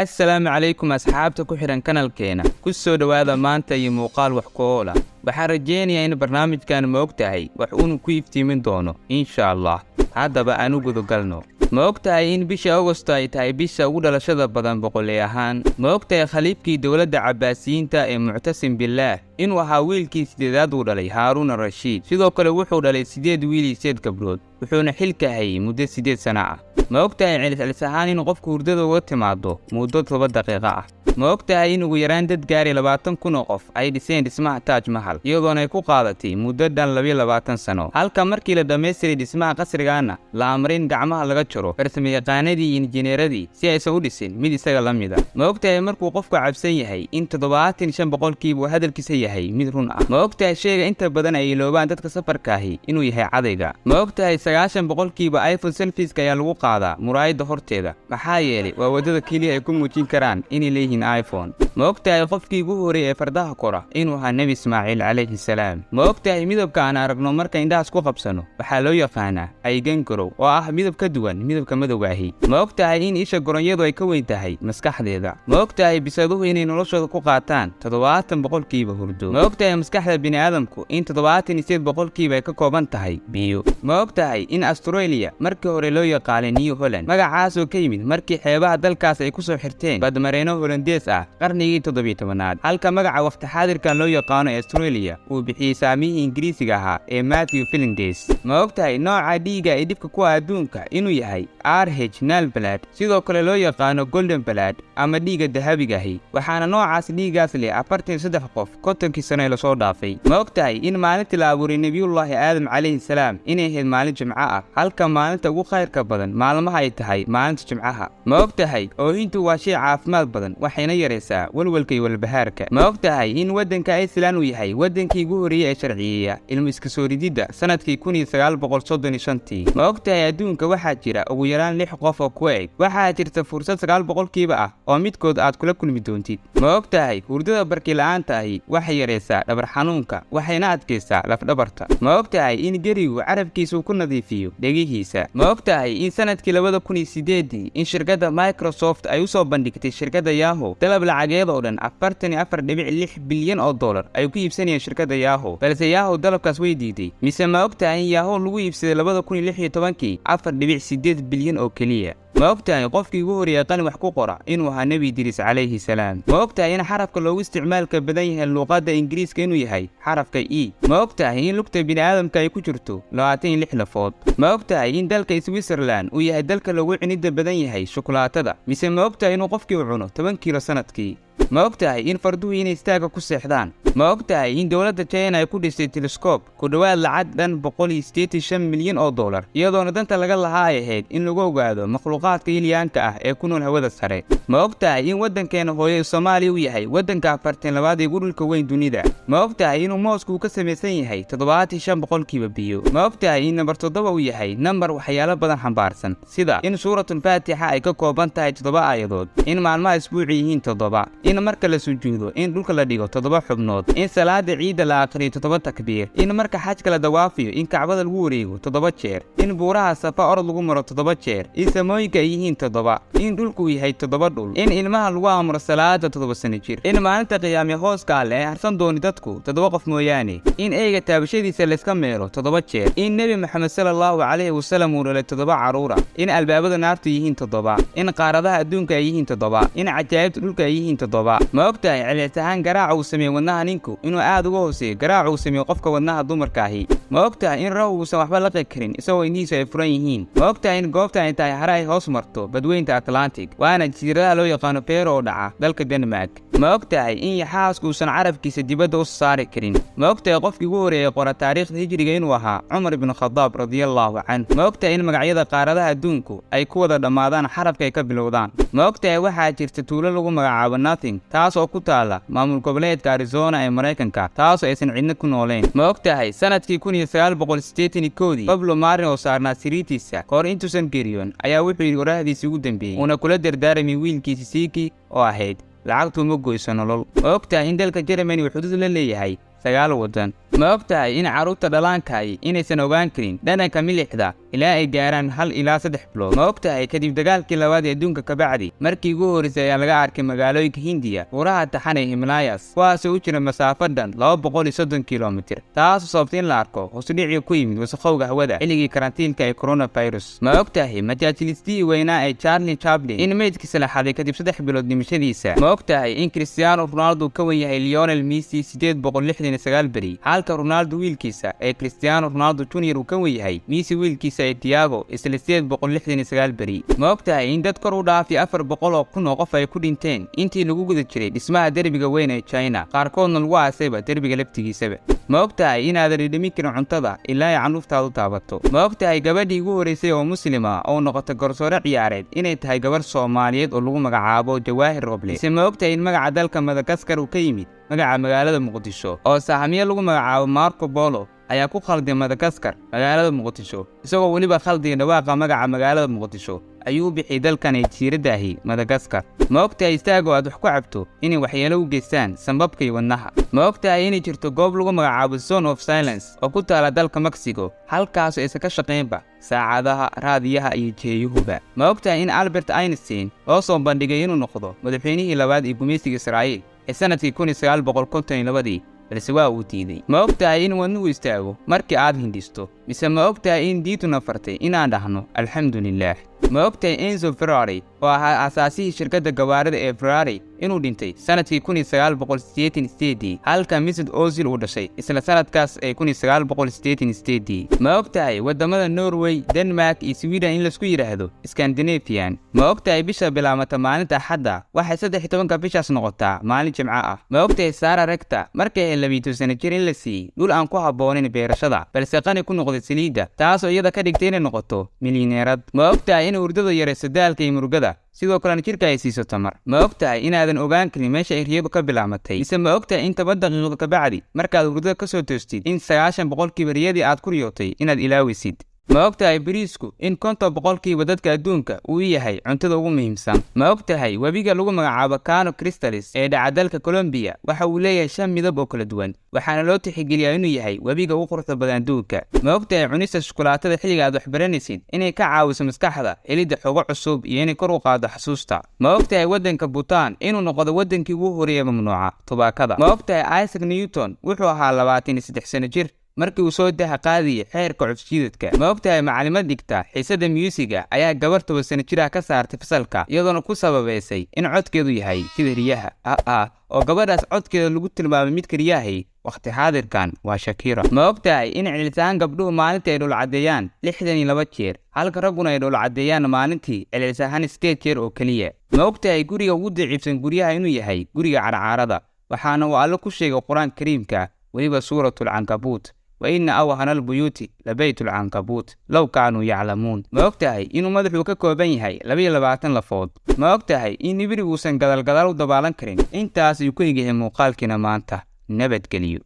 السلام عليكم أصحابتا ku xiran kanalkeena ku soo dhawaada maanta iyo muuqaal wax ku ool ah waxaan rajeynayaa in barnaamijkan ma ogtahay wax uu ku iftiimin doono insha Allah haddaba aanu gudo galno ma ogtahay in bisha August ay tahay bisha ugu dhalashada badan boqolay ahaan ma ogtahay khaliifkii dawladda Cabbaasiyiinta ee Muctasim Billah inuu ahaa wiilkii sideedaad uu dhalay Harun al-Rashid sidoo kale wuxuu dhalay 8 wiil iyo 8 gabdhood wuxuuna xilka hayay muddo 8 sano ah ma ogtahay celcelis ahaan in qofku hurdada uga timaado muddo 7 daqiiqo ah ma ogtahay in ugu yaraan dad gaari 20,000 oo qof ay dhiseen dhismaha Taj Mahal iyadoona ay ku qaadatay muddo dhan 22 sano halka markii la dhameystiray dhismaha qasrigaana la amrin gacmaha laga jaro farsamayaqaanadii iyo injineeradii si aysan u dhisin mid isaga la mid ah ma ogtahay markuu qofku cabsan yahay in 75% hadalkiisa yahay mid run ah ma ogtahay shayga inta badan ay iloobaan dadka safarka ahi inuu yahay cadayga ma ogtahay 90% iPhone selfies ayaa lagu qaadaa muraayada horteeda maxaa yeelay waa wadada kaliya ay ku muujin karaan inay leeyihiin iPhone ma ogtahay qofkii ugu horeeyay ee fardaha kora inuu ahaa Nabi Ismaaciil alayhi salaam ma ogtahay midabka aan aragno marka indhahaas ku qabsano waxaa loo yaqaanaa aygan garow oo ah midab ka duwan midabka madowga ahi ma ogtahay in isha goronyadu ay ka weyn tahay maskaxdeeda ma ogtahay bisaduhu inay noloshooda ku qaataan 70% hurdo ma ogtahay maskaxda bini'aadamku in 78% ay ka kooban tahay biyo ma ogtahay in Australia markii hore loo yaqaanay New Holland magacaas oo ka yimid markii xeebaha dalkaas ay ku soo xirteen badmareeno Hollandees ah qarnigii 17aad halka magaca waqti xaadirkan loo yaqaano Australia uu bixiyay saamiyihii Ingiriisiga ahaa ee Matthew Flinders ma ogtahay nooca dhiiga ee dhibka ku adduunka inuu yahay RH Nile blood sidoo kale loo yaqaano Golden blood ama dhiiga dahabiga ahi waxaana noocaas dhiigaas leh 43 qof 50 sano la soo dhaafay ma ogtahay in maalintii la abuuray Nabiyullaahi Aadam calayhi salaam inay ahayd maalin Jimco ah halka maalinta ugu khayrka badan maalmaha ay tahay maalinta Jimcaha ma ogtahay oohintu waa shay caafimaad badan waxayna yareysaa walwalka iyo walbahaarka ma ogtahay in wadanka Iceland uu yahay wadankii ugu horeeyay ee sharciyeeya ilmu iska soo ridida sanadkii 1935 ma ogtahay adduunka waxaa jira ugu yaraan 6 qof oo ku eg waxaa jirta fursad 9% ah oo midkood aad kula kulmi doontid ma ogtahay hurdada barki la'aanta ahi waxay yareysaa dhabar xanuunka waxayna adkeysaa laf dhabarta ma ogtahay in garigu carabkiisu ku nadiifiyo dhagihiisa ma ogtahay in sanadkii 2008 in shirkadda Microsoft ay u soo bandhigtay shirkadda Yahoo dalab lacageed oo dhan 44.6 bilyan oo dollar ay ku iibsanayeen shirkadda Yahoo balse Yahoo dalabkaas way diiday mise ma ogtahay in Yahoo lagu iibsaday 2016 4.8 bilyan oo kaliya ma ogtahay qofkii ugu horeeyay qalin wax ku qora inuu ahaa Nabi Idris calayhi salaam ma ogtahay in xarafka loogu isticmaalka badan yahay luqadda Ingiriiska inuu yahay xarafka E ma ogtahay in lugta bini'aadamka ay ku jirto 26 lafood ma ogtahay in dalka Switzerland uu yahay dalka loogu cunida badan yahay shukulaatada mise ma ogtahay inuu qofkii u cuno 10 kiilo sanadkii ma ogtahay in farduhu inay istaaga ku seexdaan ma ogtahay in dawladda China ay ku dhisay telescope ku dhawaad lacag dhan 185 milyan oo dollar iyadoona danta laga lahaa ay ahayd in lagu ogaado makhluuqaadka ilyaanka ah ee ku nool hawada sare ma ogtahay in wadankeena hooyo Soomaaliya uu yahay wadanka 42 ee dhulka weyn dunida ma ogtahay inuu Moscow ka samaysan yahay 75% biyo ma ogtahay in number 7 uu yahay number waxyaalo badan xambaarsan sida in suuratul Faatiha ay ka kooban tahay 7 aayadood in maalmaha isbuuci yihiin 7 in marka la sujuudo in dhulka la dhigo 7 xubnood in salaada ciida la akhriyo 7 takbiir in marka xajka la dawaafiyo in kacbada lagu wareego 7 jeer in buuraha Safa orod lagu maro 7 jeer in samooyinka ay yihiin 7 in dhulku yahay 7 dhul in ilmaha lagu amro salaada 7 sano jir in maalinta qiyaamada hooska leh harsan dooni dadku 7 qof mooyaane in eega taabashadiisa la iska meelo 7 jeer in Nabi Muhammad sallallahu alayhi wasallam uu dhalay 7 caruura in albaabada naartu yihiin 7 in qaaradaha adduunka ay yihiin 7 in cajaa'ibta dhulka ay yihiin 7 ma ogtahay celcelitaan garaaca uu sameeyo wadnaha ninku inuu aad uga hooseeyo garaaca uu sameeyo qofka wadnaha dumarka ahi ma ogtahay in raw uusan waxba la qeexin isagoo indhihiisu ay furan yihiin ma ogtahay in goobta ay tahay haray hoos marto badweynta Atlantic waana jasiiradaha loo yaqaano Faroe oo dhaca dalka Denmark ma ogtahay in yaxaasku uusan carabkiisa dibadda u saari karin ma ogtahay qofkii ugu horeeyay qora taariikhda hijriga inuu ahaa Umar ibn Khattab radiyallahu anhu ma ogtahay in magacyada qaaradaha adduunku ay ku wada dhamaadaan xarafka ay ka bilowdaan ma ogtahay waxaa jirta tuulo lagu magacaabo Nothing taas oo ku taala maamul goboleedka Arizona ee Mareykanka taas oo aysan cidna ku nooleen ma ogtahay sanadkii 1981 Pablo Marin oo saarnaa siriitiisa kor intuusan geeriyoon ayaa wuxuu yiri waraahdiisa ugu dambeeyay una kula dardaaramay wiilkiisa Siki oo ahayd lacagtu ma goyso nolol ma ogtahay in dalka Germany uu xuduud la leeyahay 9 wadan ma ogtahay in caruurta dhalaanka ay inaysan ogaan karin dhananka milixda ilaa ay gaaraan 1 ilaa 3 bilood. Ma ogtahay kadib dagaalkii labaad ee adduunka ka bacdi markii ugu horeysay ayaa laga arkay magaalooyinka Hindiya buuraha taxan ee Himalayas kuwaasoo u jira masaafo dhan 230 kiiloomitir, taasoo sababtay in la arko hoos u dhici ku yimid wasakhowga hawada xilligii karantiilka ee coronavirus. Ma ogtahay majaajilistii weynaa ee Charlie Chaplin in meydkiisa la xaday kadib 3 bilood dhimashadiisa. Ma ogtahay in Cristiano Ronaldo ka wan yahay Lionel Messi 869 beri, halka Ronaldo wiilkiisa ee Cristiano Ronaldo Jr uu ka wan yahay Messi wiilkiisa ee Thiago isla 869 beri. Ma ogtahay in dad kor u dhaafay 400 kun oo qof ay ku dhinteen intii lagu guda jiray dhismaha derbiga weyn ee China, qaarkoodna lagu aasayba derbiga laftigiisaba. Ma ogtahay in aadan dhadhamin karin cuntada ilaa ay canuuftaadu taabato. Ma ogtahay gabadhii ugu horeysay oo muslima oo noqotay garsoore ciyaareed inay tahay gabar Soomaaliyeed oo lagu magacaabo Jawaahir Roble. Ma ogtahay in magaca dalka Madagascar uu ka yimid magaca magaalada Muqdisho oo saamiye lagu magacaabo Marco Polo ayaa ku khalday Madagascar magaalada Muqdisho, isagoo waliba khalday dhawaaqa magaca magaalada Muqdisho ayuu bixiyay dalkan ay jiiradahi Madagascar. Ma ogtahay istaagoo aad wax ku cabto inay waxyeelo u geystaan sanbabka iyo wadnaha. Ma ogtahay inay jirto goob lagu magacaabo Zone of Silence oo ku taala dalka Mexico, halkaas oo aysan ka shaqeynba saacadaha, raadiyaha iyo jeeyuhuba. Ma ogtahay in Albert Einstein oo soo bandhigay inuu noqdo madaxweynihii labaad ee gumeysiga Israa'iil ee sanadkii 1952 balse waa uu diiday. Ma ogtahay in wadnuhu istaago markii aad hindhisto, mise ma ogtahay in diintuna fartay inaan dhahno alxamdulillaah. Ma ogtahay Enzo Ferrari oo ahaa asaasihii shirkadda gawaarida ee Ferrari inuu dhintay sanadkii 1988, halka Mesut Ozil uu dhashay isla sanadkaas ee 1988. Ma ogtahay wadamada Norway, Denmark iyo Sweden in la isku yiraahdo Scandinavian. Ma ogtahay bisha bilaabmata maalinta Axadda waxay 13 bishaas noqotaa maalin Jimco ah. Ma ogtahay Sarah Rector markay 12 sano jir in la siiyay dhul aan ku habboonayn beerashada balse qani ku noqday saliidda, taasoo iyada ka dhigtay inay noqoto milyaneerad. Ma ogtahay in hurdada yareyso daalka iyo murugada sidoo kale jirka ay siiso tamar. Ma ogtahay inaadan ogaan karin meesha ay riyadu ka bilaabatay, mise ma ogtahay in 10 daqiiqo ka bacdi markaad hurdada ka soo toostid in 90% riyadii aad ku riyootay inaad ilaawisid. Ma ogtahay bariisku in 50% dadka adduunka uu yahay cuntada ugu muhiimsan. Ma ogtahay webiga lagu magacaabo Cano Cristales ee dhaca dalka Colombia waxa uu leeyahay 5 midab oo kala duwan, waxaana loo tixgeliyaa inuu yahay webiga ugu quruxda badan adduunka. Ma ogtahay cunista shukulaatada xilliga aad wax baranaysid inay ka caawiso maskaxda helidda xogo cusub iyo inay kor u qaado xasuusta. Ma ogtahay waddanka Bhutan inuu noqdo waddankii ugu horeeyay mamnuuca tubaakada. Ma ogtahay Isaac Newton wuxuu ahaa 23 sano jir markii uu soo daha qaadiyay xeerka codsiidadka. Ma ogtahay macallimad dhigta xiisada musiga ayaa gabar 10 sano jir ah ka saartay fasalka iyadoona ku sababaysay in codkeedu yahay sida riyaha oo gabadhaas codkeeda lagu tilmaamay mid kariyahay waqti xaadirkan waa Shakira. Ma ogtahay in celitaan gabdhuhu maalintii ay dhul cadeeyaan 62 jeer, halka ragguna ay dhul cadeeyaan maalintii celitaan 8 jeer oo kaliya. Ma ogtahay guriga ugu daciifsan guryaha inuu yahay guriga carcaarada, waxaana uu Alle ku sheegay Quraan Kariimka waliba suuratul Ankabut وإن أوهن البيوت لبيت العنكبوت لو كانوا يعلمون. ما ogtahay inuu madaxu ka kooban yahay 22 lafood. Ma ogtahay in nibirigu uusan gadaal u dabaalan karin. Intaas ayuu ku eegay muuqaalkina maanta. Nabadgelyo.